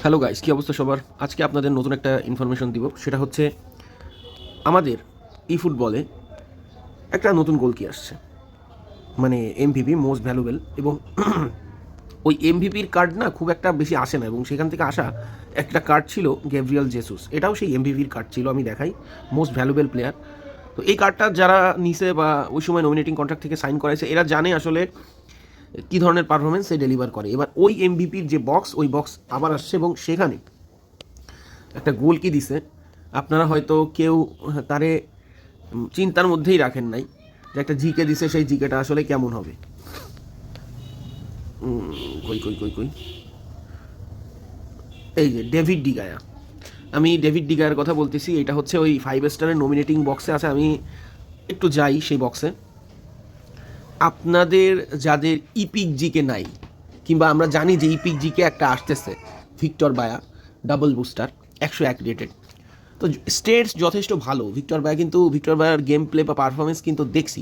Hello guys, কী অবস্থা সবার? আজকে আপনাদের নতুন একটা ইনফরমেশন দিব। সেটা হচ্ছে আমাদের ই ফুটবলে একটা নতুন গোলকি আসছে, মানে এমভিপি, মোস্ট ভ্যালুয়েবল। এবং ওই এমভিপির কার্ড না খুব একটা বেশি আসে না, এবং সেখান থেকে আসা একটা কার্ড ছিল গ্যাব্রিয়েল জেসুস। এটাও সেই এমভিপির কার্ড ছিল, আমি দেখাই, মোস্ট ভ্যালুয়েবল প্লেয়ার। তো এই কার্ডটা যারা নিছে বা ওই সময় নমিনেটিং কন্ট্রাক্ট থেকে সাইন করাইছে, এরা জানে আসলে কী ধরনের পারফরমেন্স সে ডেলিভার করে। এবার ওই এমভিপির যে বক্স, ওই বক্স আবার আসছে, এবং সেখানে একটা গোল কি দিছে, আপনারা হয়তো কেউ তারে চিন্তার মধ্যেই রাখেন নাই যে একটা জিকে দিছে, সেই জিকেটা আসলে কেমন হবে। কই কই কই কই এই যে ডেভিড ডিগায়া, আমি ডেভিড ডিগায়ার কথা বলতেছি। এটা হচ্ছে ওই 5 স্টারের নমিনেটিং বক্সে আছে। আমি একটু যাই সেই বক্সে। আপনাদের যাদের ইপিক জিকে নাই, কিংবা আমরা জানি যে ইপিক জিকে একটা আসতেছে, ভিক্টর বায়া ডাবল বুস্টার 101 রেটেড। তো স্টেটস যথেষ্ট ভালো ভিক্টর বায়ার গেম প্লে বা পারফরমেন্স কিন্তু দেখছি।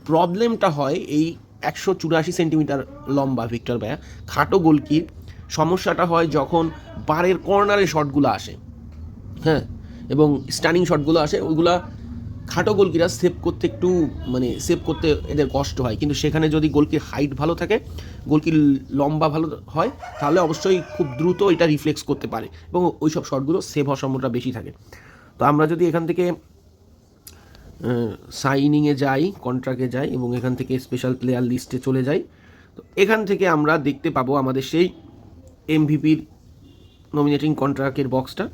প্রবলেমটা হয় এই 184 সেন্টিমিটার লম্বা ভিক্টর বায়া, খাটো গোলকির সমস্যাটা হয় যখন বারের কর্নারে শটগুলো আসে, হ্যাঁ, এবং স্টানিং শটগুলো আসে, ওইগুলা খাটো গোলকিরা সেভ করতে এদের কষ্ট হয়। কিন্তু সেখানে যদি গোলকির হাইট ভালো থাকে, গোলকির লম্বা ভালো হয়, তাহলে অবশ্যই খুব দ্রুত এটা রিফ্লেক্স করতে পারে, এবং ওই সব শটগুলো সেভ হওয়ার সম্ভাবনা বেশি থাকে। তো আমরা যদি এখান থেকে সাইনিংয়ে যাই, কন্ট্রাক্টে যাই, এবং এখান থেকে স্পেশাল প্লেয়ার লিস্টে চলে যাই, তো এখান থেকে আমরা দেখতে পাবো আমাদের সেই এমভিপির নমিনেটিং কন্ট্রাক্টের বক্সটা।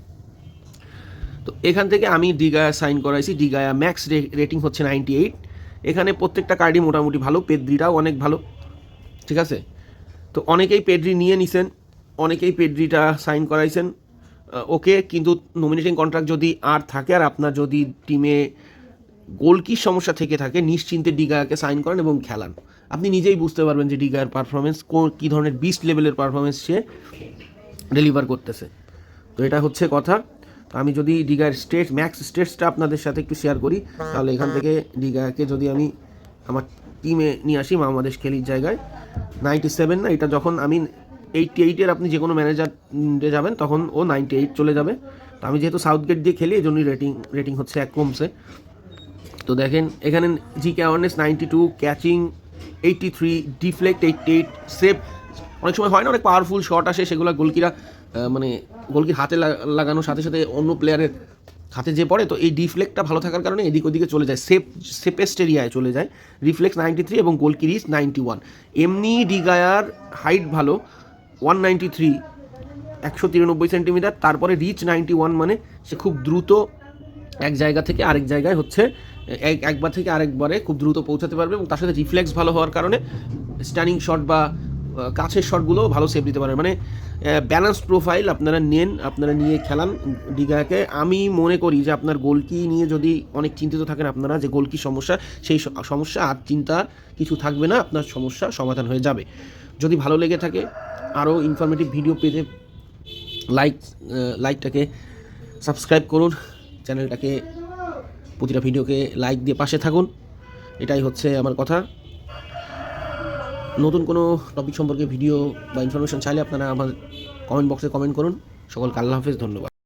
তো এখান থেকে আমি ডিগায়া সাইন করাইছি। ডিগায়া ম্যাক্স রেটিং হচ্ছে 98। এখানে প্রত্যেকটা কার্ডই মোটামুটি ভালো, পেদ্রিটাও অনেক ভালো, ঠিক আছে। তো অনেকেই পেড্রি নিয়ে নিছেন, অনেকেই পেড্রিটা সাইন করাইছেন, ওকে। কিন্তু নমিনেটিং কন্ট্রাক্ট যদি আর থাকে, আর আপনার যদি টিমে গোলকির সমস্যা থেকে থাকে, নিশ্চিন্তে ডিগায়াকে সাইন করেন এবং খেলান। আপনি নিজেই বুঝতে পারবেন যে ডিগায়ার পারফরমেন্স কী ধরনের বিস্ট লেভেলের পারফরমেন্স সে ডেলিভার করতেছে। তো এটা হচ্ছে কথা। তো আমি যদি ডিগায়ার ম্যাক্স স্টেটসটা আপনাদের সাথে একটু শেয়ার করি, তাহলে এখান থেকে ডিগায়াকে যদি আমি আমার টিমে নিয়ে আসি, বাংলাদেশ খেলির জায়গায় 97 না, এটা যখন আমি 88-এর আপনি যে কোনো ম্যানেজারে যাবেন তখন ও 98 চলে যাবে। তো আমি যেহেতু সাউথগেট দিয়ে খেলি, এই জন্যই রেটিং হচ্ছে 1 কমছে। তো দেখেন এখানে GK awareness 92, catching 83, deflect 88, save. অনেক সময় হয় না, অনেক পাওয়ারফুল শট আসে, সেগুলো গোলকিরা গোলকির হাতে লাগানোর সাথে সাথে অন্য প্লেয়ারের হাতে যে পড়ে, তো এই ডিফ্লেক্টটা ভালো থাকার কারণে এদিক ওদিকে চলে যায়, সেফেস্ট এরিয়ায় চলে যায়। রিফ্লেক্স 93 এবং গোলকি রিচ 91। এমনি ডিগায়ার হাইট ভালো, 193, 193 সেন্টিমিটার, তারপরে রিচ 91, মানে সে খুব দ্রুত এক জায়গা থেকে আরেক জায়গায় একবার থেকে আরেকবারে খুব দ্রুত পৌঁছাতে পারবে, এবং তার সাথে রিফ্লেক্স ভালো হওয়ার কারণে স্ট্যান্ডিং শট বা কাছের শটগুলোও ভালো সেভ দিতে পারে। মানে ব্যালেন্স প্রোফাইল আপনারা নেন, আপনারা নিয়ে খেলান ডিগায়াকে। আমি মনে করি যে আপনার গোলকি নিয়ে যদি অনেক চিন্তিত থাকেন আপনারা, যে গোলকি সমস্যা, সেই সমস্যা আর চিন্তার কিছু থাকবে না, আপনার সমস্যা সমাধান হয়ে যাবে। যদি ভালো লেগে থাকে, আরও ইনফরমেটিভ ভিডিও পেতে লাইকটাকে সাবস্ক্রাইব করুন, চ্যানেলটাকে, প্রতিটা ভিডিওকে লাইক দিয়ে পাশে থাকুন। এটাই হচ্ছে আমার কথা। নতুন কোনো টপিক সম্পর্কে ভিডিও বা ইনফরমেশন চাইলে আপনারা আমার কমেন্ট বক্সে কমেন্ট করুন। সকলকে আল্লাহ হাফেজ, ধন্যবাদ।